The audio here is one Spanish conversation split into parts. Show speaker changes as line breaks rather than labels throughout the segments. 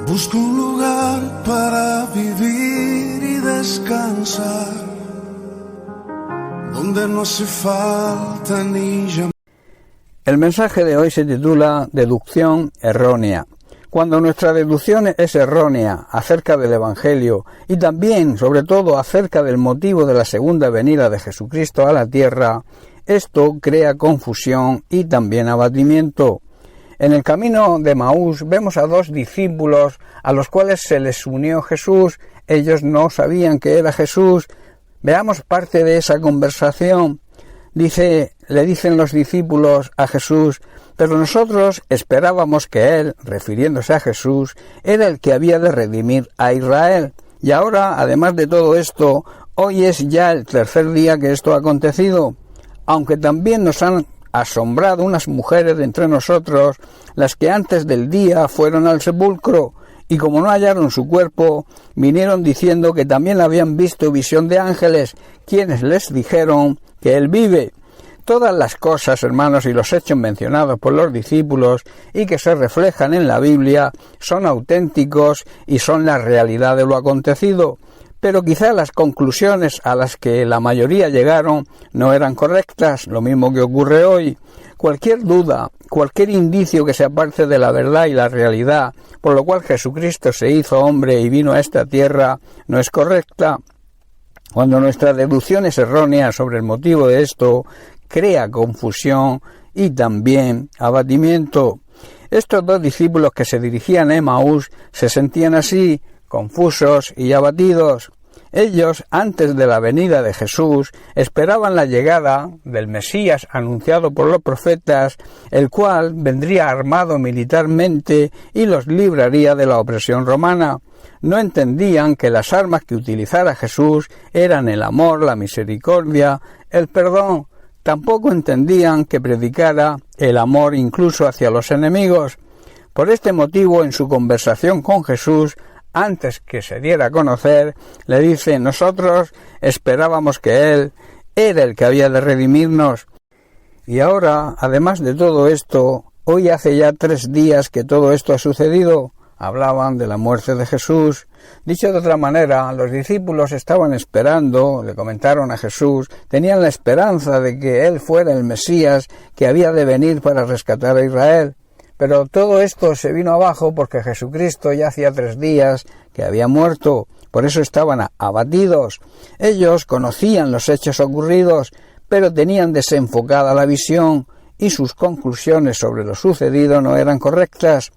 Busco un lugar para vivir y descansar, donde no hace falta ni llamar.
El mensaje de hoy se titula Deducción errónea. Cuando nuestra deducción es errónea acerca del Evangelio y también, sobre todo, acerca del motivo de la segunda venida de Jesucristo a la tierra, esto crea confusión y también abatimiento. En el camino de Emaús vemos a dos discípulos a los cuales se les unió Jesús. Ellos no sabían que era Jesús. Veamos parte de esa conversación. Le dicen los discípulos a Jesús: pero nosotros esperábamos que Él, refiriéndose a Jesús, era el que había de redimir a Israel. Y ahora, además de todo esto, hoy es ya el tercer día que esto ha acontecido. Aunque también nos han asombrado unas mujeres de entre nosotros, las que antes del día fueron al sepulcro, y como no hallaron su cuerpo, vinieron diciendo que también habían visto visión de ángeles, quienes les dijeron que Él vive. Todas las cosas, hermanos, y los hechos mencionados por los discípulos y que se reflejan en la Biblia son auténticos y son la realidad de lo acontecido. Pero quizá las conclusiones a las que la mayoría llegaron no eran correctas, lo mismo que ocurre hoy. Cualquier duda, cualquier indicio que se aparte de la verdad y la realidad, por lo cual Jesucristo se hizo hombre y vino a esta tierra, no es correcta. Cuando nuestra deducción es errónea sobre el motivo de esto, crea confusión y también abatimiento. Estos dos discípulos que se dirigían a Emaús se sentían así, confusos y abatidos. Ellos, antes de la venida de Jesús, esperaban la llegada del Mesías anunciado por los profetas, el cual vendría armado militarmente y los libraría de la opresión romana. No entendían que las armas que utilizara Jesús eran el amor, la misericordia, el perdón. Tampoco entendían que predicara el amor incluso hacia los enemigos. Por este motivo, en su conversación con Jesús, antes que se diera a conocer, le dice: nosotros esperábamos que Él era el que había de redimirnos. Y ahora, además de todo esto, hoy hace ya 3 días que todo esto ha sucedido. Hablaban de la muerte de Jesús. Dicho de otra manera, los discípulos estaban esperando, le comentaron a Jesús, tenían la esperanza de que Él fuera el Mesías que había de venir para rescatar a Israel. Pero todo esto se vino abajo porque Jesucristo ya hacía 3 días que había muerto. Por eso estaban abatidos. Ellos conocían los hechos ocurridos, pero tenían desenfocada la visión y sus conclusiones sobre lo sucedido no eran correctas.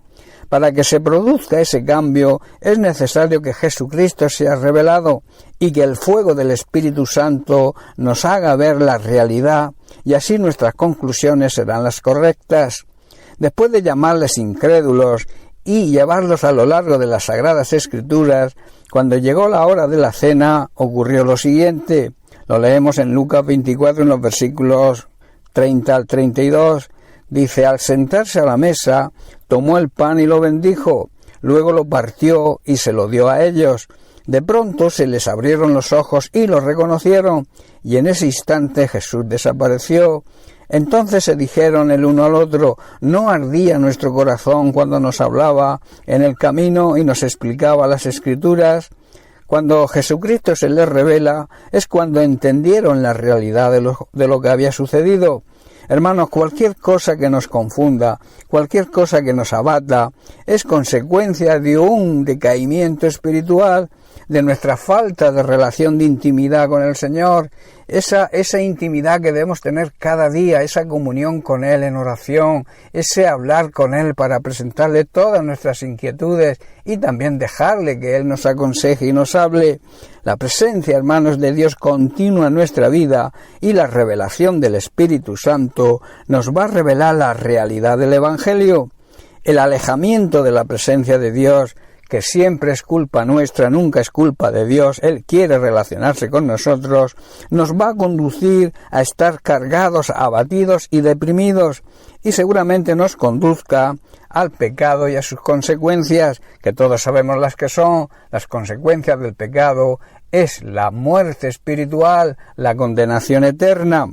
Para que se produzca ese cambio es necesario que Jesucristo sea revelado y que el fuego del Espíritu Santo nos haga ver la realidad, y así nuestras conclusiones serán las correctas. Después de llamarles incrédulos y llevarlos a lo largo de las Sagradas Escrituras, cuando llegó la hora de la cena, ocurrió lo siguiente. Lo leemos en Lucas 24, en los versículos 30 al 32. Dice: al sentarse a la mesa, tomó el pan y lo bendijo, luego lo partió y se lo dio a ellos. De pronto se les abrieron los ojos y lo reconocieron, y en ese instante Jesús desapareció. Entonces se dijeron el uno al otro: ¿no ardía nuestro corazón cuando nos hablaba en el camino y nos explicaba las Escrituras? Cuando Jesucristo se les revela, es cuando entendieron la realidad de lo que había sucedido. Hermanos, cualquier cosa que nos confunda, cualquier cosa que nos abata, es consecuencia de un decaimiento espiritual, de nuestra falta de relación de intimidad con el Señor, esa intimidad que debemos tener cada día, esa comunión con Él en oración, ese hablar con Él para presentarle todas nuestras inquietudes y también dejarle que Él nos aconseje y nos hable. La presencia, hermanos, de Dios continua en nuestra vida y la revelación del Espíritu Santo nos va a revelar la realidad del Evangelio. El alejamiento de la presencia de Dios, que siempre es culpa nuestra, nunca es culpa de Dios, Él quiere relacionarse con nosotros, nos va a conducir a estar cargados, abatidos y deprimidos, y seguramente nos conduzca al pecado y a sus consecuencias, que todos sabemos las que son. Las consecuencias del pecado es la muerte espiritual, la condenación eterna.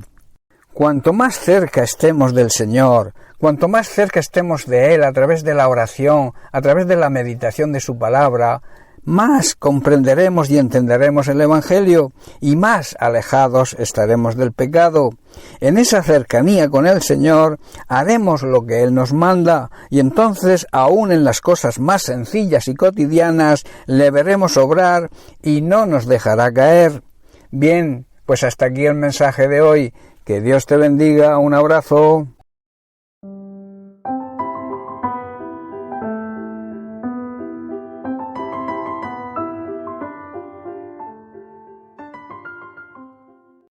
Cuanto más cerca estemos del Señor, Cuanto más cerca estemos de Él a través de la oración, a través de la meditación de su palabra, más comprenderemos y entenderemos el Evangelio y más alejados estaremos del pecado. En esa cercanía con el Señor haremos lo que Él nos manda y entonces, aun en las cosas más sencillas y cotidianas, le veremos obrar y no nos dejará caer. Bien, pues hasta aquí el mensaje de hoy. Que Dios te bendiga. Un abrazo.